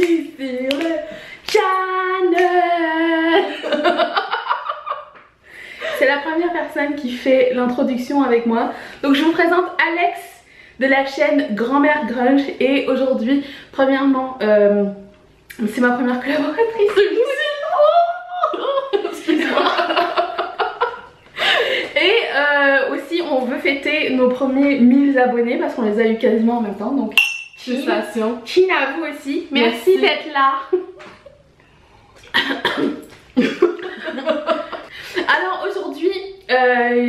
bienvenue sur le channel. C'est la première personne qui fait l'introduction avec moi. Donc je vous présente Alex de la chaîne Grand-Mère Grunge. Et aujourd'hui, premièrement, c'est ma première collaboratrice. Excuse-moi. Et aussi, on veut fêter nos premiers 1000 abonnés parce qu'on les a eu quasiment en même temps. Donc, félicitations. Chine à vous aussi. Merci d'être là. Alors aujourd'hui,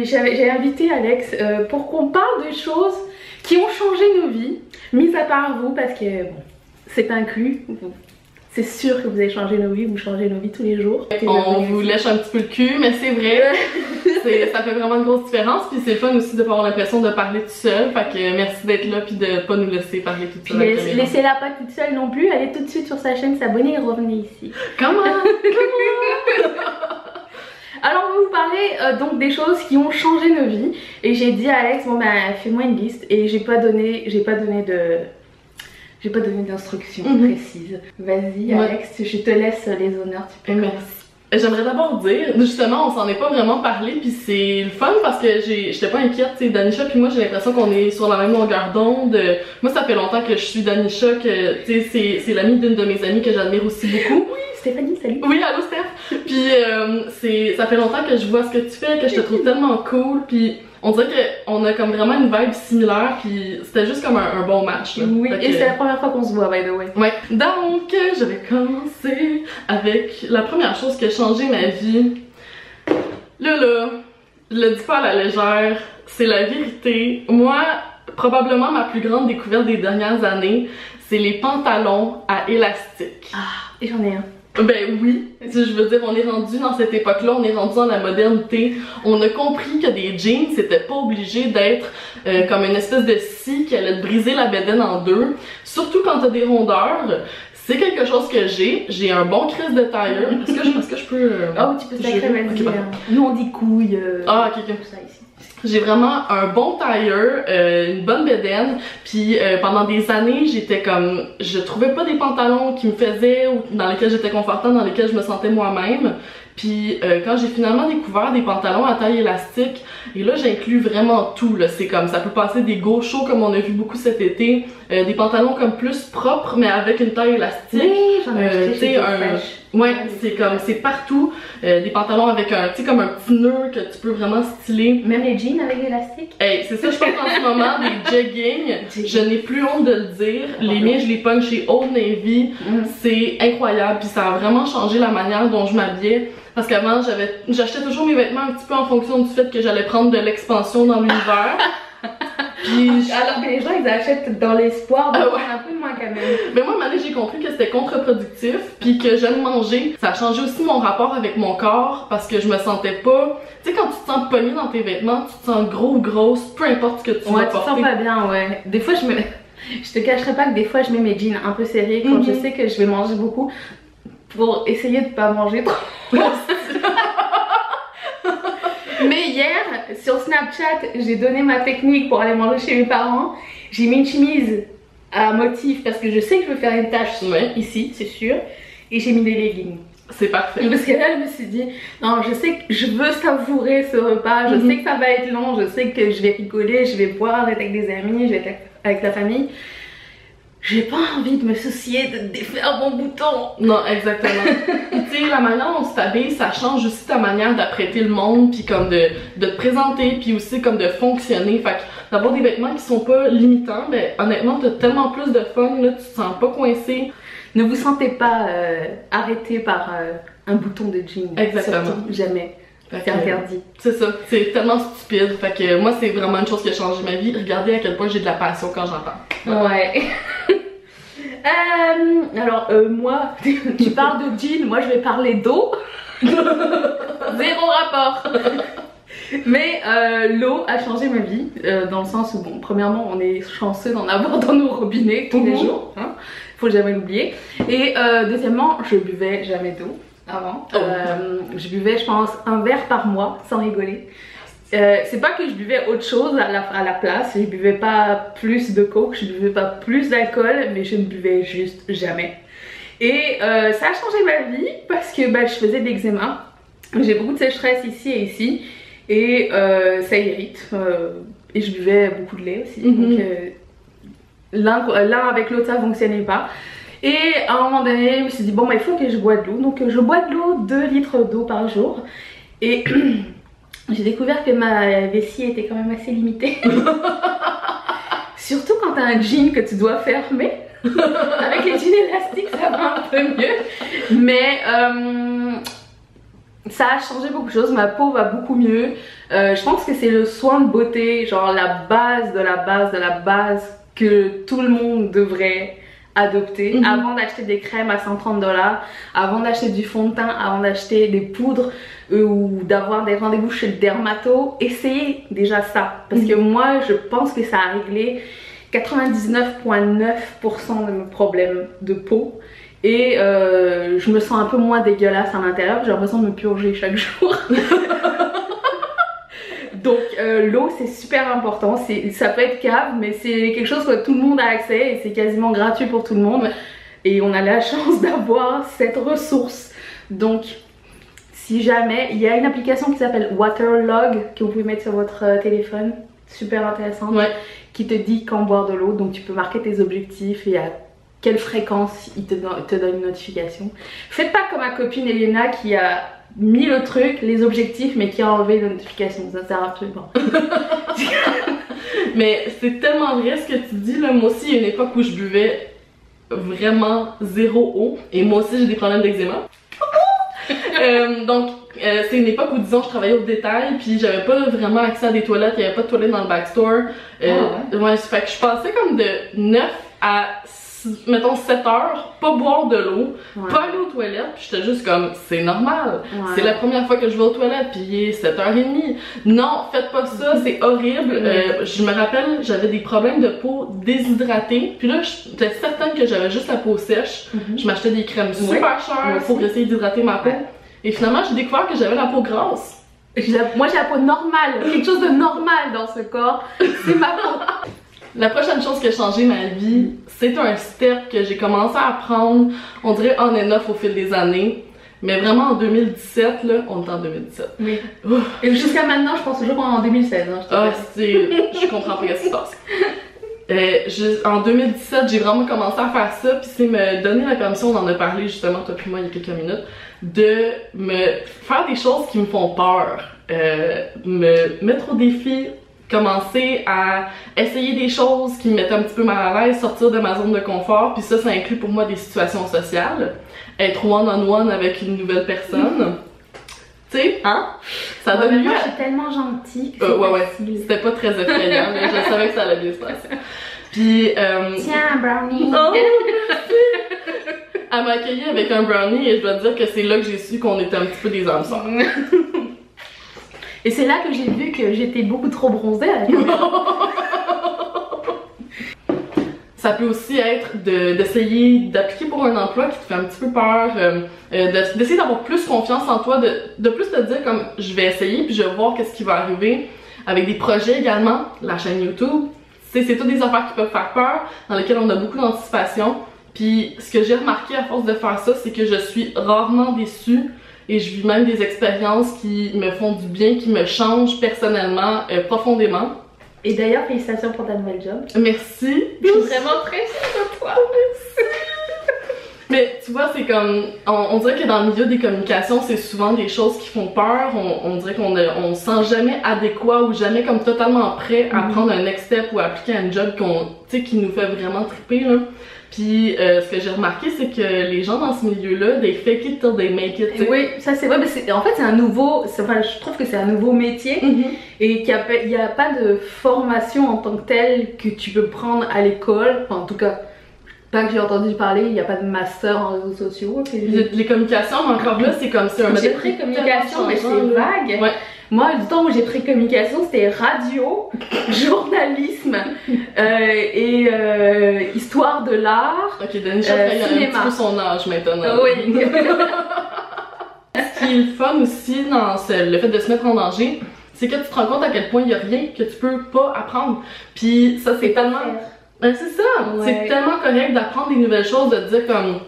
j'ai invité Alex pour qu'on parle de choses qui ont changé nos vies, mis à part vous, parce que bon, c'est inclus. C'est sûr que vous avez changé nos vies, vous changez nos vies tous les jours. On vous lèche un petit peu le cul, mais c'est vrai. Ça fait vraiment une grosse différence. Puis c'est le fun aussi de pas avoir l'impression de parler tout seul. Fait que merci d'être là puis de pas nous laisser parler toute seule. Laissez-la pas toute seule non plus. Allez tout de suite sur sa chaîne s'abonner et revenez ici. Comment? Alors on va vous parler donc des choses qui ont changé nos vies. Et j'ai dit à Alex, bon ben fais-moi une liste. Et j'ai pas donné d'instructions précises. Vas-y Alex, je te laisse les honneurs, tu peux. Merci. J'aimerais d'abord dire, justement, on s'en est pas vraiment parlé, puis c'est le fun parce que j'étais pas inquiète, tu sais, Danisha puis moi j'ai l'impression qu'on est sur la même longueur d'onde. Moi ça fait longtemps que je suis Danisha, que tu sais, c'est l'amie d'une de mes amies que j'admire aussi beaucoup. Oui, Stéphanie, salut. Oui, allô Steph. Puis ça fait longtemps que je vois ce que tu fais, que je te trouve tellement cool, puis on dirait qu'on a comme vraiment une vibe similaire, puis c'était juste comme un bon match. Là. Oui, et c'est la première fois qu'on se voit, by the way. Ouais. Donc, je vais commencer avec la première chose qui a changé ma vie. Là, je le dis pas à la légère, c'est la vérité. Moi, probablement ma plus grande découverte des dernières années, c'est les pantalons à élastique. Ah, et j'en ai un. Ben oui, je veux dire, on est rendu dans cette époque-là, on est rendu dans la modernité. On a compris que des jeans, c'était pas obligé d'être comme une espèce de scie qui allait te briser la bedaine en deux. Surtout quand t'as des rondeurs. C'est quelque chose que j'ai un bon crise de tailleur. Est-ce que je peux... Oh, tu peux sacrer, vas-y. Nous on dit couille. Ah, ok. Tout ça ici. J'ai vraiment un bon tailleur, une bonne bedaine, puis pendant des années j'étais comme, je trouvais pas des pantalons qui me faisaient ou dans lesquels j'étais confortable, dans lesquels je me sentais moi-même. Puis quand j'ai finalement découvert des pantalons à taille élastique, et là j'inclus vraiment tout là, c'est comme ça peut passer des gauchos comme on a vu beaucoup cet été, des pantalons comme plus propres mais avec une taille élastique. Oui, j'en ai acheté ouais, c'est comme, c'est partout, des pantalons avec un, tu sais, comme un petit nœud que tu peux vraiment styler. Même les jeans avec l'élastique? Hey, c'est ça, je porte en ce moment, des jeggings, je n'ai plus honte de le dire, les miens je les pogne chez Old Navy, c'est incroyable, puis ça a vraiment changé la manière dont je m'habillais. Parce qu'avant, j'achetais toujours mes vêtements un petit peu en fonction du fait que j'allais prendre de l'expansion dans l'univers. Puis alors que les gens ils achètent dans l'espoir de prendre un peu moins quand même. Mais moi, maintenant j'ai compris que c'était contre-productif, puis que j'aime manger. Ça a changé aussi mon rapport avec mon corps parce que je me sentais pas. Tu sais, quand tu te sens pogné dans tes vêtements, tu te sens gros ou grosse, peu importe ce que tu vas porter. Ouais, tu te sens pas bien, ouais. Des fois, je te cacherai pas que des fois je mets mes jeans un peu serrés quand je sais que je vais manger beaucoup pour essayer de pas manger trop. Mais hier, sur Snapchat, j'ai donné ma technique pour aller manger chez mes parents. J'ai mis une chemise à motif parce que je sais que je veux faire une tache ici, c'est sûr. Et j'ai mis des leggings. C'est parfait. Parce que là, je me suis dit, non, je sais que je veux savourer ce repas. Je sais que ça va être long, je sais que je vais rigoler, je vais boire, être avec des amis, je vais être avec la famille. J'ai pas envie de me soucier de défaire mon bouton. Non, exactement. Tu sais, la manière dont tu t'habilles, ça change aussi ta manière d'apprêter le monde, puis comme de te présenter, puis aussi comme de fonctionner. Fait que d'avoir des vêtements qui sont pas limitants, ben honnêtement, t'as tellement plus de fun, là, tu te sens pas coincé. Ne vous sentez pas arrêté par un bouton de jean. Exactement. Surtout, jamais. C'est interdit. C'est ça, c'est tellement stupide. Fait que moi, c'est vraiment une chose qui a changé ma vie. Regardez à quel point j'ai de la passion quand j'entends. Ouais. Alors, moi, tu parles de jean, moi je vais parler d'eau. Zéro rapport. Mais l'eau a changé ma vie, dans le sens où, bon, premièrement, on est chanceux d'en avoir dans nos robinets tous les jours. Hein, faut jamais l'oublier. Et deuxièmement, je buvais jamais d'eau avant. Je buvais, je pense, un verre par mois, sans rigoler. C'est pas que je buvais autre chose à la place, je buvais pas plus de coke, je buvais pas plus d'alcool, mais je ne buvais juste jamais. Et ça a changé ma vie parce que je faisais de l'eczéma. J'ai beaucoup de sécheresse ici et ici. Et ça irrite. Et je buvais beaucoup de lait aussi. Donc l'un avec l'autre ça fonctionnait pas. Et à un moment donné, je me suis dit bon il faut que je bois de l'eau. Donc je bois de l'eau, 2 litres d'eau par jour. Et j'ai découvert que ma vessie était quand même assez limitée. Surtout quand t'as un jean que tu dois fermer. Avec les jeans élastiques ça va un peu mieux. Mais ça a changé beaucoup de choses, ma peau va beaucoup mieux. Je pense que c'est le soin de beauté, genre la base de la base de la base que tout le monde devrait adopter avant d'acheter des crèmes à 130 $, avant d'acheter du fond de teint, avant d'acheter des poudres ou d'avoir des rendez-vous chez le dermato. Essayez déjà ça parce que moi je pense que ça a réglé 99,9% de mes problèmes de peau. Et je me sens un peu moins dégueulasse à l'intérieur, j'ai l'impression de me purger chaque jour. Donc l'eau c'est super important, ça peut être cave mais c'est quelque chose que tout le monde a accès et c'est quasiment gratuit pour tout le monde. Et on a la chance d'avoir cette ressource. Donc si jamais, il y a une application qui s'appelle Waterlog que vous pouvez mettre sur votre téléphone, super intéressante, qui te dit quand boire de l'eau. Donc tu peux marquer tes objectifs et à quelle fréquence il te donne une notification. Faites pas comme ma copine Elena qui a mis le truc, les objectifs, mais qui a enlevé les notifications. Ça sert absolument. Mais c'est tellement vrai ce que tu dis là. Moi aussi, il y a une époque où je buvais vraiment zéro eau. Et moi aussi, j'ai des problèmes d'eczéma. Donc, c'est une époque où, disons, je travaillais au détail, puis j'avais pas vraiment accès à des toilettes, il y avait pas de toilettes dans le backstore. Ouais, fait que je passais comme de 9 à mettons 7 heures, pas boire de l'eau, pas aller aux toilettes, puis j'étais juste comme, c'est normal, c'est la première fois que je vais aux toilettes, puis il est 7h30. Non, faites pas ça, c'est horrible. Je me rappelle, j'avais des problèmes de peau déshydratée, puis là, j'étais certaine que j'avais juste la peau sèche. Je m'achetais des crèmes super chères pour essayer d'hydrater ma peau. Et finalement, j'ai découvert que j'avais la peau grasse. Moi, j'ai la peau normale, quelque chose de normal dans ce corps, c'est ma peau. La prochaine chose qui a changé ma vie, c'est un step que j'ai commencé à prendre, on dirait on and off au fil des années. Mais vraiment en 2017, là, on est en 2017. Oui. Et jusqu'à maintenant, je pense toujours qu'on est en 2016. Hein, je comprends pas ce qui se passe. En 2017, j'ai vraiment commencé à faire ça, puis c'est me donner la permission, on en a parlé justement, toi puis moi, il y a quelques minutes, de me faire des choses qui me font peur, me mettre au défi, commencer à essayer des choses qui me mettent un petit peu mal à l'aise, sortir de ma zone de confort, puis ça inclut pour moi des situations sociales, être one-on-one avec une nouvelle personne. Tu sais, hein? Ça donne lieu. Moi, je suis tellement gentille que c'était pas très effrayant, mais je savais que ça allait bien se passer. Puis, tiens, un brownie! Oh, elle m'a accueilli avec un brownie et je dois te dire que c'est là que j'ai su qu'on était un petit peu des âmes sœurs. Et c'est là que j'ai vu que j'étais beaucoup trop bronzée à la caméra. Ça peut aussi être d'essayer d'appliquer pour un emploi qui te fait un petit peu peur, d'essayer d'avoir plus confiance en toi, de plus te dire comme je vais essayer puis je vais voir qu'est-ce qui va arriver. Avec des projets également, la chaîne YouTube, c'est toutes des affaires qui peuvent faire peur, dans lesquelles on a beaucoup d'anticipation. Puis ce que j'ai remarqué à force de faire ça, c'est que je suis rarement déçue. Et je vis même des expériences qui me font du bien, qui me changent personnellement, profondément. Et d'ailleurs, félicitations pour ta nouvelle job. Merci. Je suis vraiment très fière de toi. Merci. Mais tu vois, c'est comme, on dirait que dans le milieu des communications, c'est souvent des choses qui font peur. On dirait qu'on se sent jamais adéquat ou jamais comme totalement prêt à prendre un next step ou à appliquer un job qui nous fait vraiment triper, là. Puis ce que j'ai remarqué, c'est que les gens dans ce milieu-là, they fake it till they make it. T'sais. Oui, ça c'est vrai, mais en fait c'est un nouveau, je trouve que c'est un nouveau métier et qu'il n'y a pas de formation en tant que telle que tu peux prendre à l'école, enfin, en tout cas, pas que j'ai entendu parler, il n'y a pas de master en réseaux sociaux. Les communications, mais encore là, c'est comme ça. J'ai pris communication, mais c'est vague. Ouais. Moi, du temps où j'ai pris communication, c'était radio, journalisme et histoire de l'art. Ok, Danisha fait un petit peu son âge maintenant. Oui. Ce qui est le fun aussi dans le fait de se mettre en danger, c'est que tu te rends compte à quel point il n'y a rien que tu peux pas apprendre. Puis ça, c'est tellement... Ben, c'est ça! Ouais. C'est tellement correct d'apprendre des nouvelles choses, de te dire comme...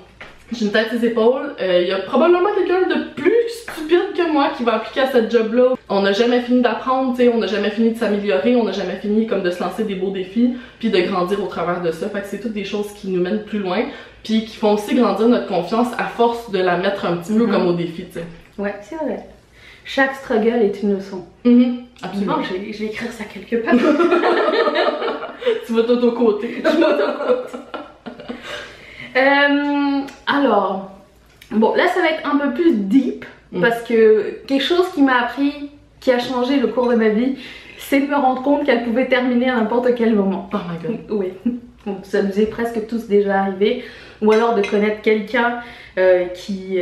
J'ai une tête sur les épaules. Il y a probablement quelqu'un de plus stupide que moi qui va appliquer à cette job-là. On n'a jamais fini d'apprendre, on n'a jamais fini de s'améliorer, on n'a jamais fini comme de se lancer des beaux défis, puis de grandir au travers de ça. Fait que c'est toutes des choses qui nous mènent plus loin, puis qui font aussi grandir notre confiance à force de la mettre un petit peu comme au défi, tu sais. Ouais, c'est vrai. Chaque struggle est une leçon. Absolument. Je vais écrire ça quelque part. Tu vas t'auto-côté. Alors, bon, là ça va être un peu plus deep parce que quelque chose qui m'a appris, qui a changé le cours de ma vie, c'est de me rendre compte qu'elle pouvait terminer à n'importe quel moment. Oh my god. Oui, donc, ça nous est presque tous déjà arrivé. Ou alors de connaître quelqu'un qui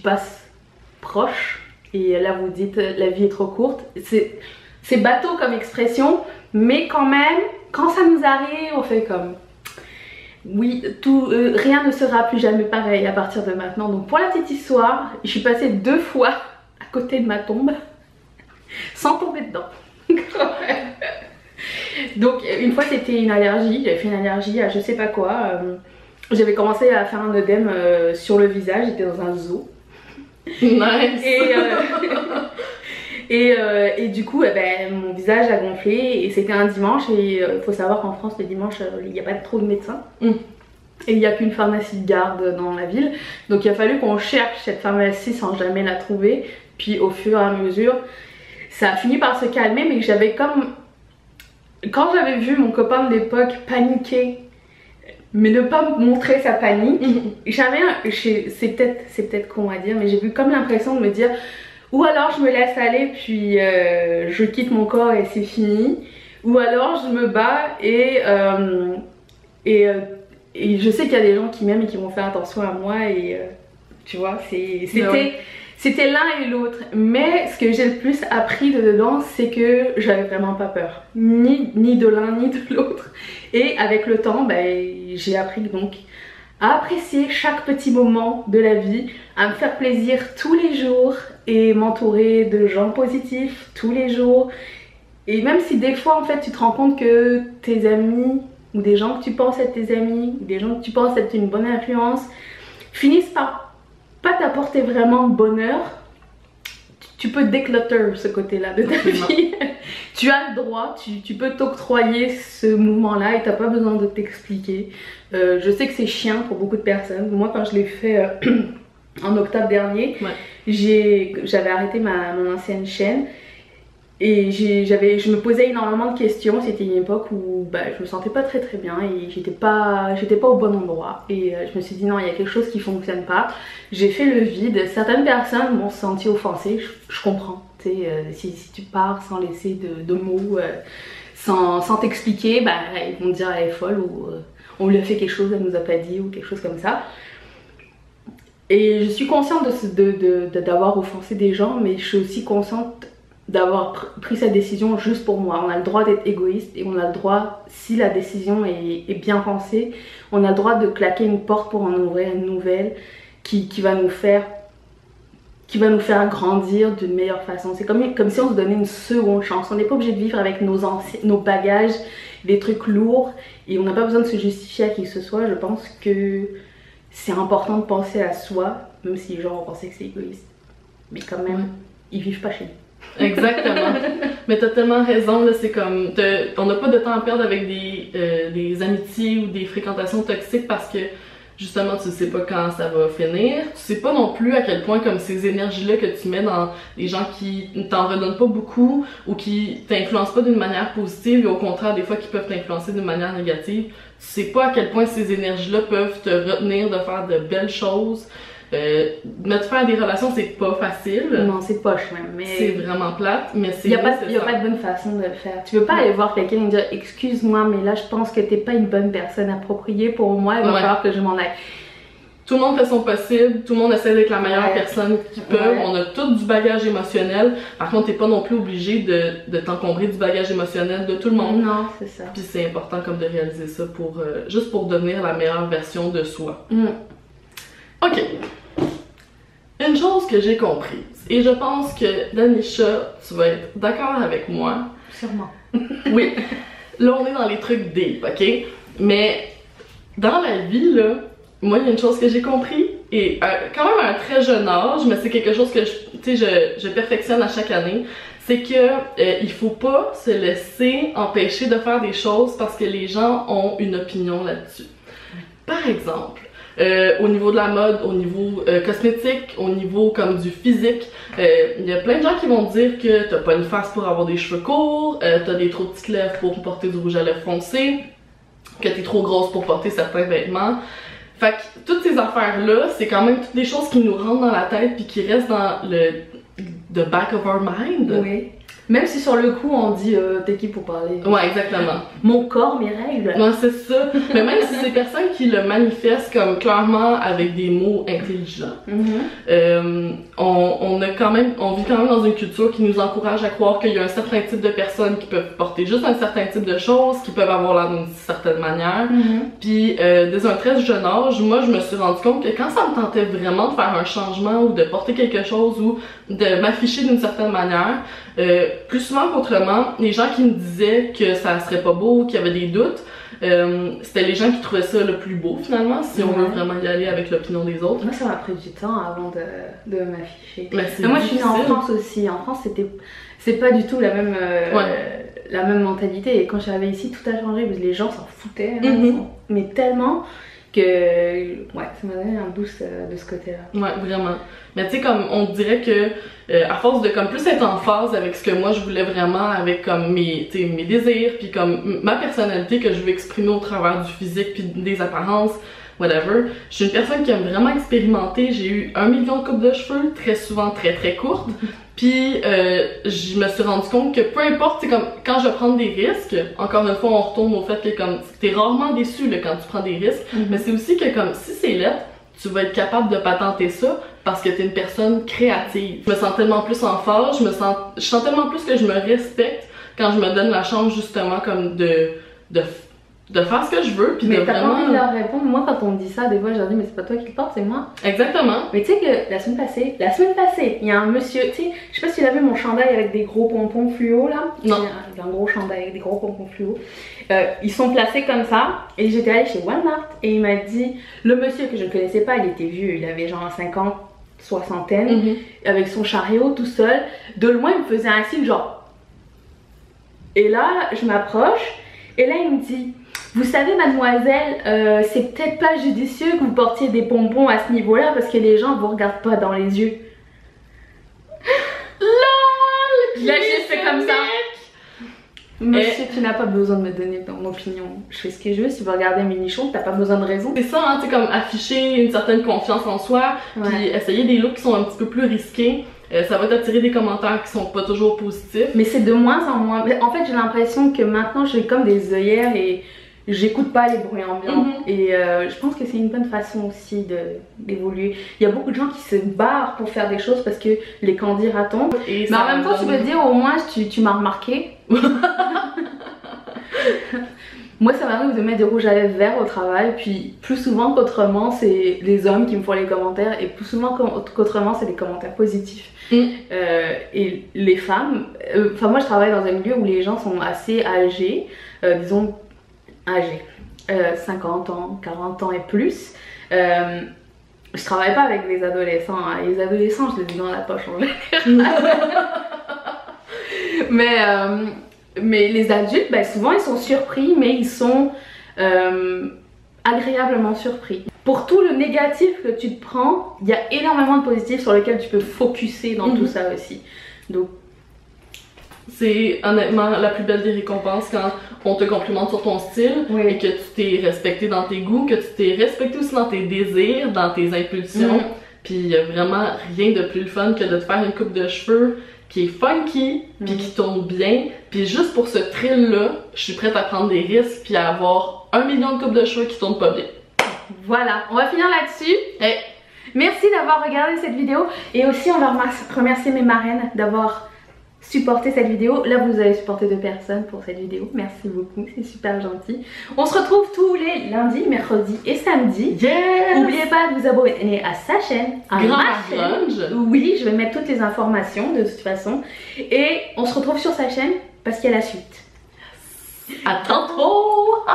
passe proche et là vous dites la vie est trop courte. C'est bateau comme expression, mais quand même, quand ça nous arrive, on fait comme... Oui, rien ne sera plus jamais pareil à partir de maintenant. Donc pour la petite histoire, je suis passée 2 fois à côté de ma tombe sans tomber dedans. Donc une fois c'était une allergie, j'avais fait une allergie à je sais pas quoi. J'avais commencé à faire un œdème sur le visage, j'étais dans un zoo. Nice. Et du coup, mon visage a gonflé et c'était un dimanche et il faut savoir qu'en France le dimanche il n'y a pas trop de médecins et il n'y a qu'une pharmacie de garde dans la ville, donc il a fallu qu'on cherche cette pharmacie sans jamais la trouver. Puis au fur et à mesure ça a fini par se calmer, mais j'avais comme... Quand j'avais vu mon copain de l'époque paniquer mais ne pas montrer sa panique, j'avais c'est peut-être con à dire, mais j'ai eu comme l'impression de me dire ou alors je me laisse aller puis je quitte mon corps et c'est fini, ou alors je me bats et je sais qu'il y a des gens qui m'aiment et qui vont faire attention à moi et tu vois, c'était l'un et l'autre. Mais ce que j'ai le plus appris de dedans, c'est que j'avais vraiment pas peur, ni de l'un ni de l'autre. Et avec le temps, j'ai appris donc à apprécier chaque petit moment de la vie, à me faire plaisir tous les jours et m'entourer de gens positifs tous les jours. Et même si des fois en fait tu te rends compte que tes amis ou des gens que tu penses être tes amis ou des gens que tu penses être une bonne influence finissent par pas t'apporter vraiment bonheur, tu peux déclutter ce côté-là de ta vie. Tu as le droit, tu peux t'octroyer ce mouvement-là et t'as pas besoin de t'expliquer. Je sais que c'est chiant pour beaucoup de personnes. Moi quand je l'ai fait en octobre dernier, j'avais arrêté mon ancienne chaîne et je me posais énormément de questions. C'était une époque où je me sentais pas très bien et j'étais pas au bon endroit et je me suis dit non, il y a quelque chose qui fonctionne pas. J'ai fait le vide. Certaines personnes m'ont senti offensée, je comprends. Si tu pars sans laisser de mots, sans t'expliquer, ils vont te dire elle est folle ou on lui a fait quelque chose, elle nous a pas dit ou quelque chose comme ça. Et je suis consciente d'avoir offensé des gens, mais je suis aussi consciente d'avoir pris cette décision juste pour moi. On a le droit d'être égoïste et on a le droit, si la décision est bien pensée, on a le droit de claquer une porte pour en ouvrir une nouvelle qui va nous faire grandir d'une meilleure façon. C'est comme si on se donnait une seconde chance. On n'est pas obligé de vivre avec nos bagages, des trucs lourds, et on n'a pas besoin de se justifier à qui que ce soit. Je pense que c'est important de penser à soi, même si les gens vont penser que c'est égoïste. Mais quand même, ils vivent pas chez nous. Exactement. Mais t'as tellement raison, là, c'est comme... On n'a pas de temps à perdre avec des amitiés ou des fréquentations toxiques parce que justement tu sais pas quand ça va finir. Tu sais pas non plus à quel point comme ces énergies-là que tu mets dans les gens qui ne t'en redonnent pas beaucoup ou qui t'influencent pas d'une manière positive et au contraire des fois qui peuvent t'influencer d'une manière négative. Tu sais pas à quel point ces énergies-là peuvent te retenir de faire de belles choses. Mettre faire des relations c'est pas facile. Non, c'est poche même. Mais c'est vraiment plate, mais c'est... Il y a pas de bonne façon de le faire. Tu peux pas aller voir quelqu'un et dire excuse-moi mais là je pense que t'es pas une bonne personne appropriée pour moi, il va falloir que je m'en aille. Tout le monde fait son possible, tout le monde essaie d'être la meilleure personne qu'ils peuvent, on a tout du bagage émotionnel, par contre t'es pas non plus obligé de t'encombrer du bagage émotionnel de tout le monde. Non, c'est ça. Puis c'est important comme de réaliser ça pour juste pour devenir la meilleure version de soi. Ok. Une chose que j'ai comprise, et je pense que Danisha, tu vas être d'accord avec moi. Sûrement. Oui. Là, on est dans les trucs deep, ok? Mais dans la vie, là, moi, il y a une chose que j'ai compris, et quand même à un très jeune âge, mais c'est quelque chose que je perfectionne à chaque année, c'est que il faut pas se laisser empêcher de faire des choses parce que les gens ont une opinion là-dessus. Par exemple, au niveau de la mode, au niveau cosmétique, au niveau comme du physique, il y a plein de gens qui vont dire que t'as pas une face pour avoir des cheveux courts, t'as des trop petites lèvres pour porter du rouge à lèvres foncé, que t'es trop grosse pour porter certains vêtements. Fait que toutes ces affaires-là, c'est quand même toutes des choses qui nous rentrent dans la tête puis qui restent dans le the back of our mind. Oui. Même si sur le coup on dit t'es qui pour parler? Ouais, exactement. Mon corps, mes règles. Ouais, c'est ça. Mais même si c'est personnes qui le manifestent comme clairement avec des mots intelligents, on vit quand même dans une culture qui nous encourage à croire qu'il y a un certain type de personnes qui peuvent porter juste un certain type de choses, qui peuvent avoir l'air d'une certaine manière. Puis dès un très jeune âge, moi je me suis rendu compte que quand ça me tentait vraiment de faire un changement ou de porter quelque chose ou de m'afficher d'une certaine manière, plus souvent qu'autrement, les gens qui me disaient que ça serait pas beau, qu'il y avait des doutes, c'était les gens qui trouvaient ça le plus beau finalement, si on veut vraiment y aller avec l'opinion des autres. Moi ça m'a pris du temps avant de m'afficher. Mais moi je suis née en France aussi, en France c'est pas du tout la même, la même mentalité, et quand je suis arrivée ici tout a changé parce que les gens s'en foutaient, mais tellement que ouais, ça m'a donné un boost de ce côté-là. Ouais, vraiment. Mais tu sais, comme on dirait que à force de comme plus être en phase avec ce que moi je voulais vraiment, avec comme mes désirs, puis comme ma personnalité que je veux exprimer au travers du physique puis des apparences, whatever. Je suis une personne qui aime vraiment expérimenter. J'ai eu 1 million de coupes de cheveux, très souvent très très courtes. Puis je me suis rendu compte que peu importe, c'est comme quand je vais prendre des risques, encore une fois on retourne au fait que comme t'es rarement déçu là, quand tu prends des risques, mais c'est aussi que comme si c'est lettre, tu vas être capable de patenter ça parce que t'es une personne créative. Je me sens tellement plus en phase, je sens tellement plus que je me respecte quand je me donne la chance justement comme de faire ce que je veux, puis mais de t'as vraiment... pas envie de leur répondre. Moi quand on me dit ça, des fois je leur dis mais c'est pas toi qui le porte, c'est moi. Exactement. Mais tu sais que la semaine passée, il y a un monsieur, tu sais, je sais pas si tu as vu mon chandail avec des gros pompons fluo là. Non. J'ai un gros chandail avec des gros pompons fluo. Ils sont placés comme ça, et j'étais allée chez Walmart et il m'a dit, le monsieur que je ne connaissais pas, il était vieux, il avait genre 50, soixantaine, avec son chariot tout seul. De loin il me faisait un signe genre. Et là je m'approche et là il me dit, vous savez mademoiselle, c'est peut-être pas judicieux que vous portiez des pompons à ce niveau-là parce que les gens vous regardent pas dans les yeux. LOL! Là j'ai fait comme ça. Monsieur, tu n'as pas besoin de me donner ton opinion. Je fais ce que je veux. Si tu veux regarder mes nichons, t'as pas besoin de raison. C'est ça, hein, tu sais, comme afficher une certaine confiance en soi, puis essayer des looks qui sont un petit peu plus risqués. Ça va t'attirer des commentaires qui sont pas toujours positifs. Mais c'est de moins en moins. En fait, j'ai l'impression que maintenant, j'ai comme des œillères et j'écoute pas les bruits ambiants. Et je pense que c'est une bonne façon aussi d'évoluer. Il y a beaucoup de gens qui se barrent pour faire des choses parce que les candidats tombent. Mais en même temps, tu peux te dire, au moins, tu m'as remarqué. Moi ça m'arrive de mettre du rouge à lèvres vert au travail, puis plus souvent qu'autrement c'est les hommes qui me font les commentaires, et plus souvent qu'autrement c'est des commentaires positifs. Et les femmes, enfin moi je travaille dans un milieu où les gens sont assez âgés, disons âgés, 50 ans, 40 ans et plus. Je travaille pas avec les adolescents, hein. Les adolescents je les ai dans la poche en général. Mais les adultes, ben, souvent ils sont surpris, mais ils sont agréablement surpris. Pour tout le négatif que tu te prends, il y a énormément de positifs sur lesquels tu peux focuser dans tout ça aussi. Donc c'est honnêtement la plus belle des récompenses quand on te complimente sur ton style et que tu t'es respecté dans tes goûts, que tu t'es respecté aussi dans tes désirs, dans tes impulsions. Puis il y a vraiment rien de plus le fun que de te faire une coupe de cheveux qui est funky, puis qui tourne bien, puis juste pour ce thrill-là, je suis prête à prendre des risques, puis à avoir 1 million de coupes de cheveux qui tournent pas bien. Voilà, on va finir là-dessus. Merci d'avoir regardé cette vidéo, et aussi on va remercier mes marraines d'avoir supporté cette vidéo. Là vous avez supporté 2 personnes pour cette vidéo, merci beaucoup, c'est super gentil. On se retrouve tous les lundis, mercredis et samedis. N'oubliez pas de vous abonner à sa chaîne, à ma chaîne. Oui, je vais mettre toutes les informations de toute façon. Et on se retrouve sur sa chaîne parce qu'il y a la suite. À tantôt.